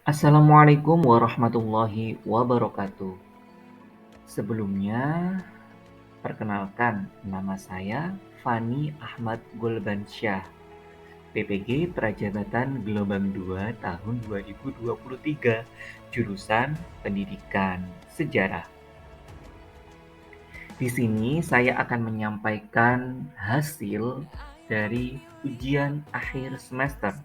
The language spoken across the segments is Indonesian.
Assalamualaikum warahmatullahi wabarakatuh. Sebelumnya, perkenalkan nama saya Fani Ahmad Gulbansyah, PPG Prajabatan Gelombang 2 tahun 2023, jurusan Pendidikan Sejarah. Di sini saya akan menyampaikan hasil dari ujian akhir semester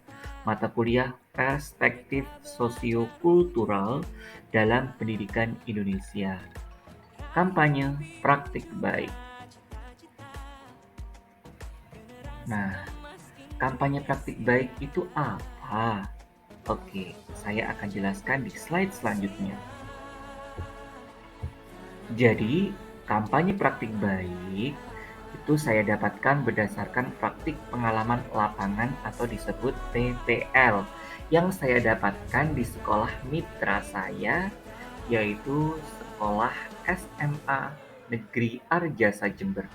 mata kuliah Perspektif Sosiokultural dalam Pendidikan Indonesia. Kampanye praktik baik. Nah, kampanye praktik baik itu apa? Oke, saya akan jelaskan di slide selanjutnya. Jadi, kampanye praktik baik itu saya dapatkan berdasarkan praktik pengalaman lapangan atau disebut PPL yang saya dapatkan di sekolah mitra saya, yaitu Sekolah SMA Negeri Arjasa Jember.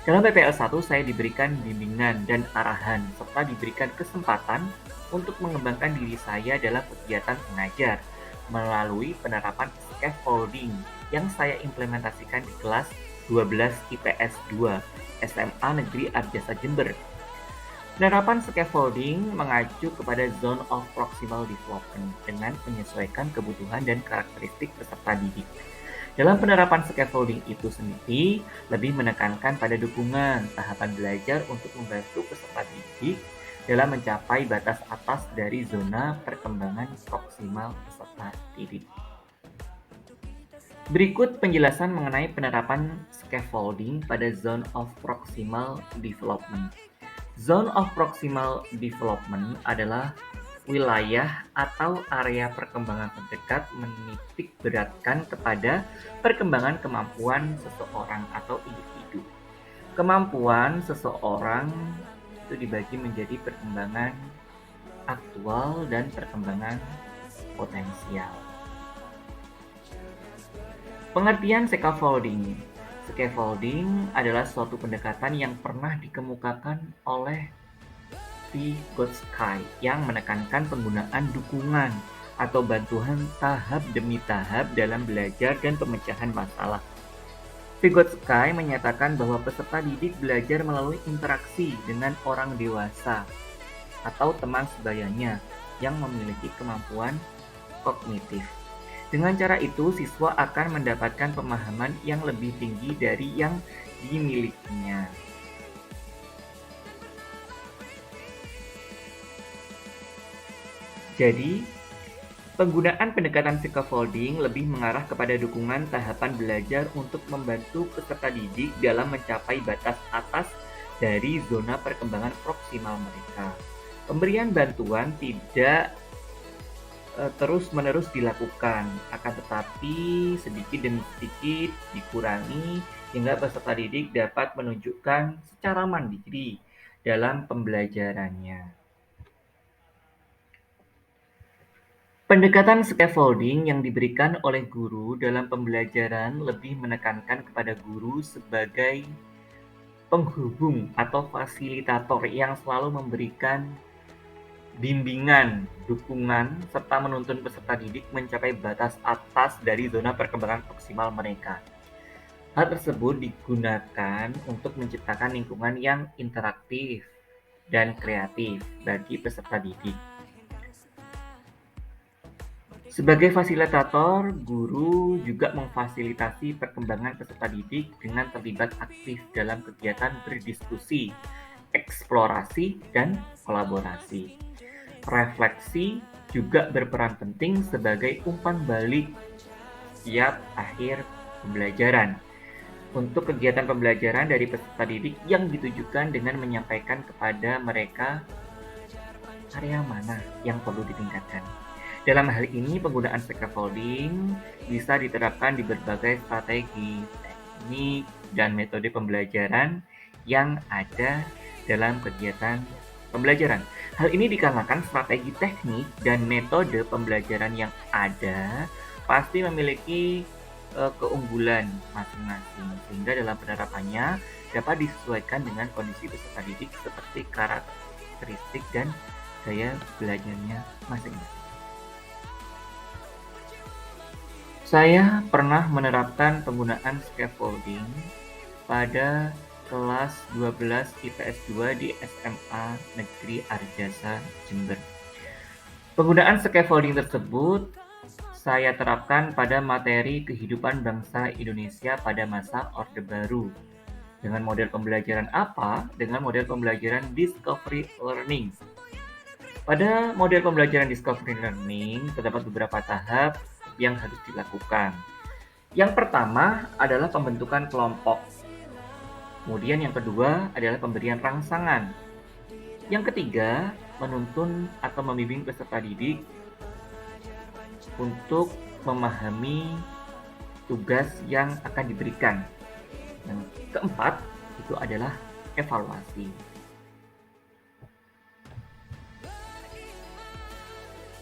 Dalam PPL 1 saya diberikan bimbingan dan arahan serta diberikan kesempatan untuk mengembangkan diri saya dalam kegiatan mengajar melalui penerapan scaffolding yang saya implementasikan di kelas 12 IPS 2 SMA Negeri Arjasa Jember. Penerapan scaffolding mengacu kepada zone of proximal development dengan menyesuaikan kebutuhan dan karakteristik peserta didik. Dalam penerapan scaffolding itu sendiri lebih menekankan pada dukungan tahapan belajar untuk membantu peserta didik dalam mencapai batas atas dari zona perkembangan proksimal peserta didik. Berikut penjelasan mengenai penerapan scaffolding pada zone of proximal development. Zone of proximal development adalah wilayah atau area perkembangan terdekat menitik beratkan kepada perkembangan kemampuan seseorang atau individu. Kemampuan seseorang itu dibagi menjadi perkembangan aktual dan perkembangan potensial. Pengertian scaffolding. Scaffolding adalah suatu pendekatan yang pernah dikemukakan oleh Vygotsky yang menekankan penggunaan dukungan atau bantuan tahap demi tahap dalam belajar dan pemecahan masalah. Vygotsky menyatakan bahwa peserta didik belajar melalui interaksi dengan orang dewasa atau teman sebayanya yang memiliki kemampuan kognitif. Dengan cara itu, siswa akan mendapatkan pemahaman yang lebih tinggi dari yang dimilikinya. Jadi, penggunaan pendekatan scaffolding lebih mengarah kepada dukungan tahapan belajar untuk membantu peserta didik dalam mencapai batas atas dari zona perkembangan proksimal mereka. Pemberian bantuan tidak terus-menerus dilakukan, akan tetapi sedikit demi sedikit dikurangi hingga peserta didik dapat menunjukkan secara mandiri dalam pembelajarannya. Pendekatan scaffolding yang diberikan oleh guru dalam pembelajaran lebih menekankan kepada guru sebagai penghubung atau fasilitator yang selalu memberikan bimbingan, dukungan, serta menuntun peserta didik mencapai batas atas dari zona perkembangan proksimal mereka. Hal tersebut digunakan untuk menciptakan lingkungan yang interaktif dan kreatif bagi peserta didik. Sebagai fasilitator, guru juga memfasilitasi perkembangan peserta didik dengan terlibat aktif dalam kegiatan berdiskusi, eksplorasi, dan kolaborasi. Refleksi juga berperan penting sebagai umpan balik tiap akhir pembelajaran untuk kegiatan pembelajaran dari peserta didik yang ditujukan dengan menyampaikan kepada mereka area mana yang perlu ditingkatkan. Dalam hal ini, penggunaan scaffolding bisa diterapkan di berbagai strategi, teknik, dan metode pembelajaran yang ada dalam kegiatan pembelajaran. Hal ini dikarenakan strategi teknik dan metode pembelajaran yang ada pasti memiliki keunggulan masing-masing, sehingga dalam penerapannya dapat disesuaikan dengan kondisi peserta didik seperti karakteristik dan gaya belajarnya masing-masing. Saya pernah menerapkan penggunaan scaffolding pada kelas 12 IPS 2 di SMA Negeri Arjasa, Jember. Penggunaan scaffolding tersebut saya terapkan pada materi kehidupan bangsa Indonesia pada masa Orde Baru. Dengan model pembelajaran apa? Dengan model pembelajaran Discovery Learning. Pada model pembelajaran Discovery Learning, terdapat beberapa tahap yang harus dilakukan. Yang pertama adalah pembentukan kelompok. Kemudian yang kedua adalah pemberian rangsangan. Yang ketiga, menuntun atau membimbing peserta didik untuk memahami tugas yang akan diberikan. Yang keempat, itu adalah evaluasi.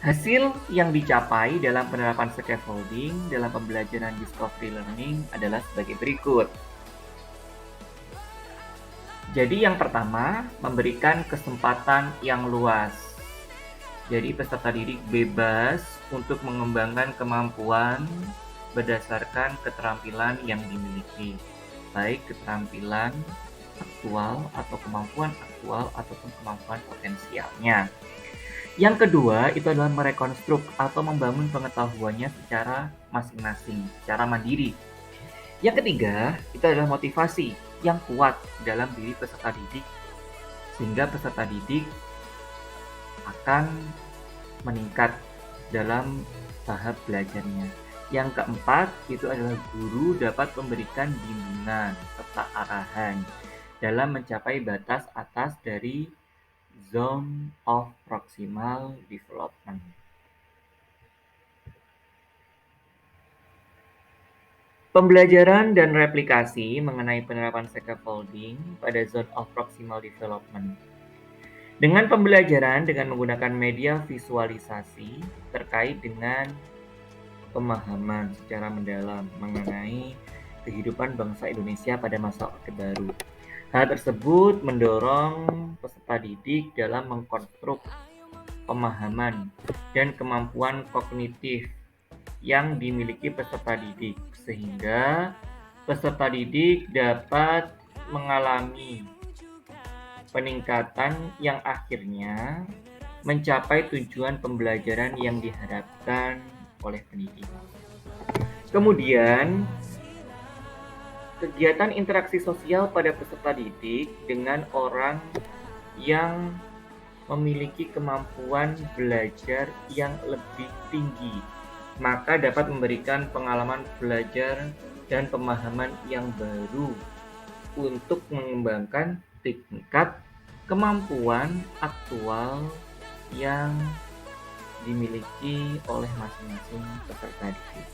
Hasil yang dicapai dalam penerapan scaffolding dalam pembelajaran Discovery Learning adalah sebagai berikut. Jadi yang pertama, memberikan kesempatan yang luas. Jadi peserta didik bebas untuk mengembangkan kemampuan berdasarkan keterampilan yang dimiliki, baik keterampilan aktual atau kemampuan aktual ataupun kemampuan potensialnya. Yang kedua, itu adalah merekonstruk atau membangun pengetahuannya secara masing-masing, secara mandiri. Yang ketiga, itu adalah motivasi yang kuat dalam diri peserta didik, sehingga peserta didik akan meningkat dalam tahap belajarnya. Yang keempat, itu adalah guru dapat memberikan bimbingan serta arahan dalam mencapai batas atas dari Zone of Proximal Development. Pembelajaran dan replikasi mengenai penerapan scaffolding pada Zone of Proximal Development. Dengan pembelajaran dengan menggunakan media visualisasi terkait dengan pemahaman secara mendalam mengenai kehidupan bangsa Indonesia pada masa Orde Baru. Hal tersebut mendorong peserta didik dalam mengkonstruk pemahaman dan kemampuan kognitif yang dimiliki peserta didik, sehingga peserta didik dapat mengalami peningkatan yang akhirnya mencapai tujuan pembelajaran yang diharapkan oleh pendidik. Kemudian, kegiatan interaksi sosial pada peserta didik dengan orang yang memiliki kemampuan belajar yang lebih tinggi, maka dapat memberikan pengalaman belajar dan pemahaman yang baru untuk mengembangkan tingkat kemampuan aktual yang dimiliki oleh masing-masing peserta didik.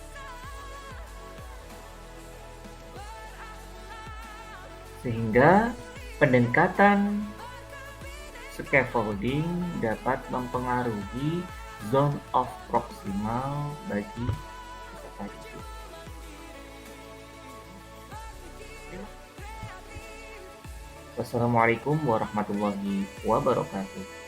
Sehingga pendekatan scaffolding dapat mempengaruhi zone of proximal bagi peserta didik. Wassalamualaikum warahmatullahi wabarakatuh.